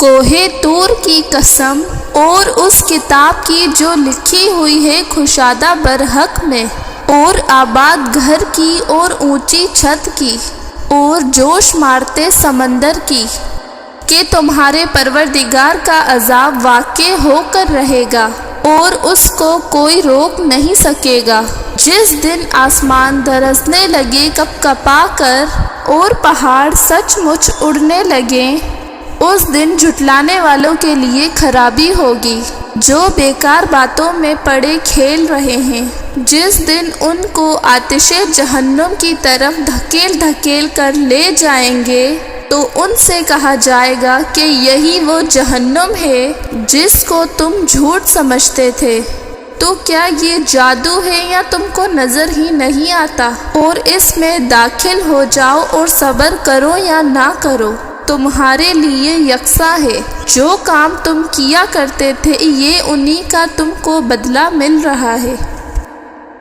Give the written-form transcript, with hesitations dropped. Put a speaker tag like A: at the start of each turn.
A: کوہ طور کی قسم اور اس کتاب کی جو لکھی ہوئی ہے کشادہ برحق میں، اور آباد گھر کی اور اونچی چھت کی اور جوش مارتے سمندر کی، کہ تمہارے پروردگار کا عذاب واقع ہو کر رہے گا اور اس کو کوئی روک نہیں سکے گا۔ جس دن آسمان درزنے لگے کپ کپا کر اور پہاڑ سچ مچ اڑنے لگیں، اس دن جھٹلانے والوں کے لیے خرابی ہوگی جو بیکار باتوں میں پڑے کھیل رہے ہیں۔ جس دن ان کو آتش جہنم کی طرف دھکیل دھکیل کر لے جائیں گے تو ان سے کہا جائے گا کہ یہی وہ جہنم ہے جس کو تم جھوٹ سمجھتے تھے۔ تو کیا یہ جادو ہے یا تم کو نظر ہی نہیں آتا؟ اور اس میں داخل ہو جاؤ اور صبر کرو یا نہ کرو، تمہارے لیے یکساں ہے۔ جو کام تم کیا کرتے تھے یہ انہی کا تم کو بدلہ مل رہا ہے۔